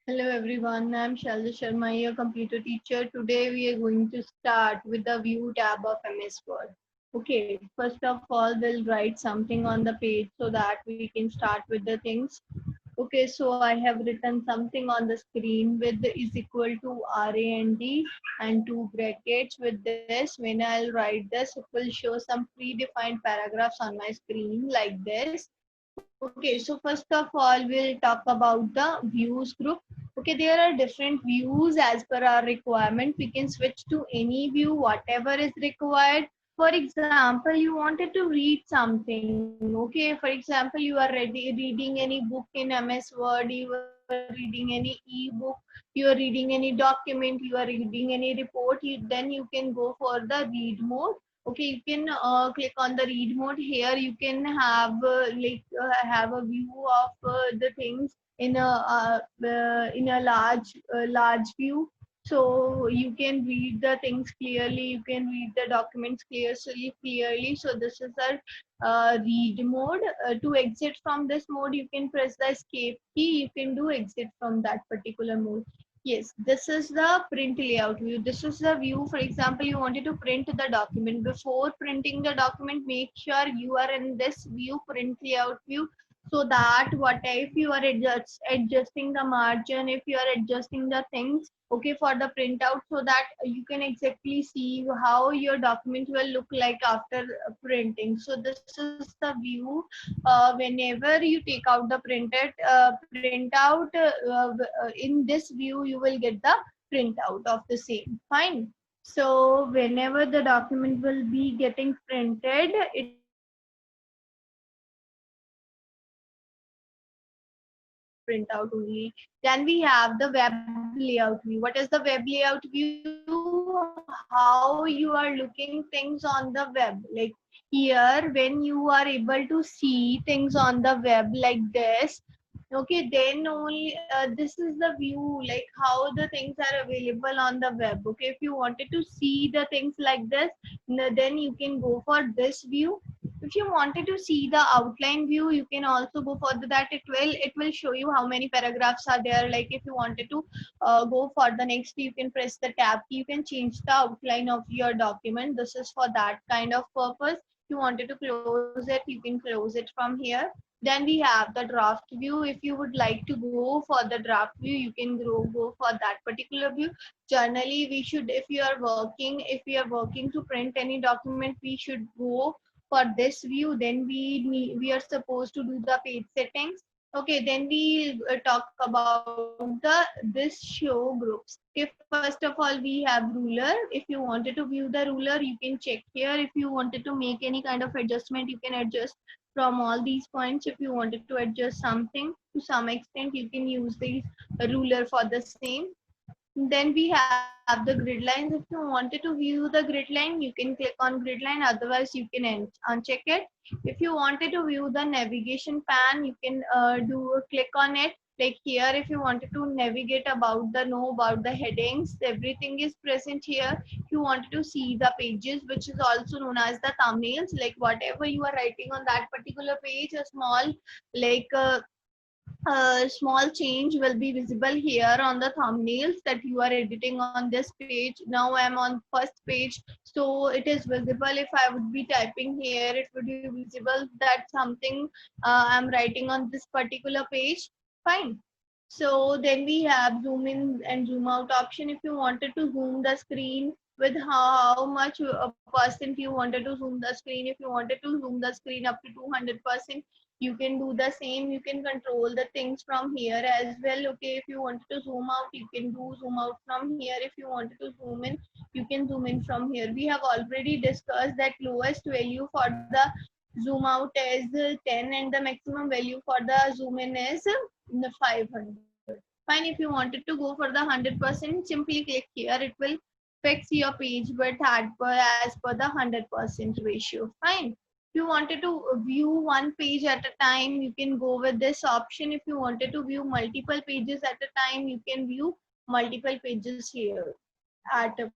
Hello everyone, I'm Shalja Sharma, your computer teacher. Today we are going to start with the view tab of MS Word. Okay, first of all, we'll write something on the page so that we can start with the things. Okay, so I have written something on the screen with is equal to RAND and two brackets. With this, when I'll write this, it will show some predefined paragraphs on my screen like this. Okay, so first of all, we'll talk about the views group. Okay, there are different views as per our requirement. We can switch to any view, whatever is required. For example, you wanted to read something. Okay, for example, you are reading any book in MS Word, you are reading any e-book, you are reading any document, you are reading any report, then you can go for the read mode. Okay, you can click on the read mode. Here you can have have a view of the things in a large view, so you can read the things clearly, you can read the documents clearly. So this is our read mode. To exit from this mode, you can press the escape key. You can do exit from that particular mode. Yes, this is the print layout view. This is the view. For example, you wanted to print the document. Before printing the document, make sure you are in this view, print layout view, so that what if you are adjusting the margin, if you are adjusting the things, okay, for the printout, so that you can exactly see how your document will look like after printing. So this is the view. Whenever you take out the printout, in this view you will get the printout of the same. Fine. So whenever the document will be getting printed, it will show in this printout only. Then we have the web layout view. What is the web layout view? How you are looking things on the web. Like here, when you are able to see things on the web like this, okay, then only this is the view, like how the things are available on the web. Okay, if you wanted to see the things like this, then you can go for this view. If you wanted to see the outline view, you can also go for that. It will show you how many paragraphs are there. Like if you wanted to go for the next, you can press the tab key, you can change the outline of your document. This is for that kind of purpose. If you wanted to close it, you can close it from here. Then we have the draft view. If you would like to go for the draft view, you can go for that particular view. Generally, we should, if we are working to print any document, we should go for this view. Then we are supposed to do the page settings. Okay, then we talk about this show groups. Okay, first of all, we have ruler. If you wanted to view the ruler, you can check here. If you wanted to make any kind of adjustment, you can adjust from all these points. If you wanted to adjust something to some extent, you can use the ruler for the same. Then we have the grid lines. If you wanted to view the grid line, you can click on grid line, otherwise you can uncheck it. If you wanted to view the navigation pan, you can click on it. Like here, if you wanted to navigate about the know about the headings, everything is present here. If you wanted to see the pages, which is also known as the thumbnails, like whatever you are writing on that particular page, a like uh, small change will be visible here on the thumbnails that you are editing on this page. Now I'm on first page, so it is visible. If I would be typing here, it would be visible that something I'm writing on this particular page. Fine. So then we have zoom in and zoom out option. If you wanted to zoom the screen with how much a percent you wanted to zoom the screen, if you wanted to zoom the screen up to 200%, you can do the same. You can control the things from here as well. Okay, if you wanted to zoom out, you can do zoom out from here. If you wanted to zoom in, you can zoom in from here. We have already discussed that lowest value for the zoom out is 10 and the maximum value for the zoom in is 500. Fine. If you wanted to go for the 100%, simply click here. It will fix your page width as per the 100% ratio. Fine. If you wanted to view one page at a time, you can go with this option. If you wanted to view multiple pages at a time, you can view multiple pages here at a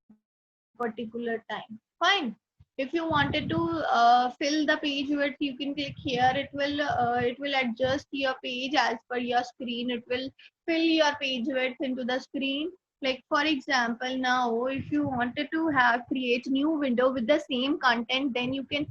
particular time. Fine. If you wanted to fill the page width, you can click here. It will adjust your page as per your screen. It will fill your page width into the screen. Like for example, now if you wanted to have create new window with the same content, then you can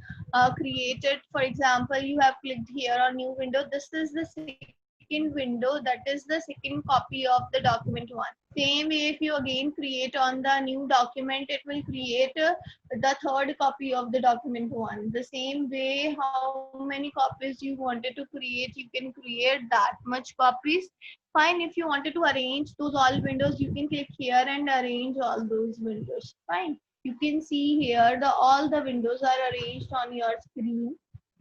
create it. For example, you have clicked here on new window. This is the second window, that is the second copy of the document one. Same way, if you again create on the new document, it will create the third copy of the document one. The same way, how many copies you wanted to create, you can create that much copies. Fine. If you wanted to arrange those all windows, you can click here and arrange all those windows. Fine. You can see here the all the windows are arranged on your screen.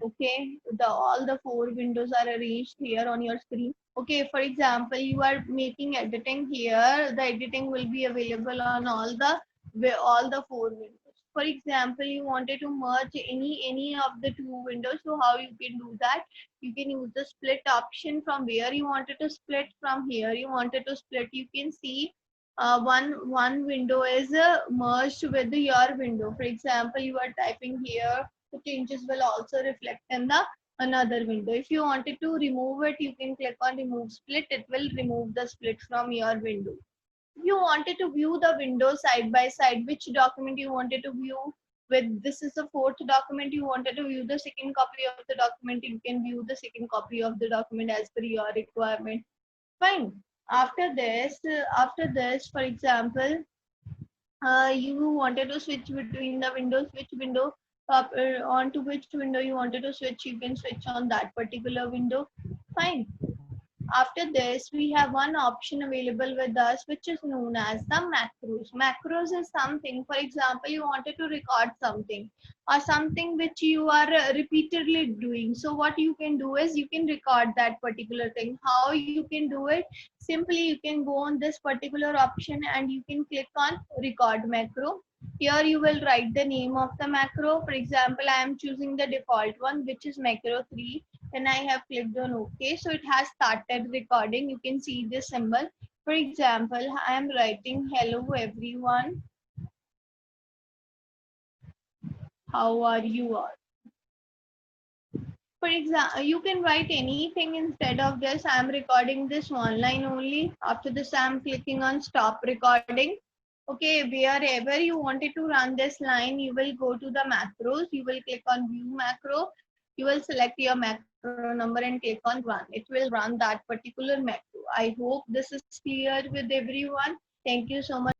Okay, the all the four windows are arranged here on your screen. Okay, for example, you are making editing here. The editing will be available on all the four windows. For example, you wanted to merge any of the two windows. So how you can do that? You can use the split option. From where you wanted to split, from here you wanted to split. You can see one window is merged with your window. For example, you are typing here, the changes will also reflect in the another window. If you wanted to remove it, you can click on remove split. It will remove the split from your window. If you wanted to view the window side by side, which document you wanted to view with, this is the fourth document, you wanted to view the second copy of the document, you can view the second copy of the document as per your requirement. Fine. After this, for example, you wanted to switch between the windows, which window onto which window you wanted to switch, you can switch on that particular window. Fine. After this, we have one option available with us, which is known as the macros. Macros is something, for example, you wanted to record something or something which you are repeatedly doing. So what you can do is you can record that particular thing. How you can do it? Simply you can go on this particular option and you can click on record macro. Here you will write the name of the macro. For example, I am choosing the default one, which is macro 3. Then I have clicked on OK. So it has started recording. You can see this symbol. For example, I am writing hello everyone. How are you all? For example, you can write anything instead of this. I am recording this one line only. After this, I am clicking on stop recording. Okay, wherever you wanted to run this line, you will go to the macros. You will click on view macro. You will select your macro number and click on run. It will run that particular macro. I hope this is clear with everyone. Thank you so much.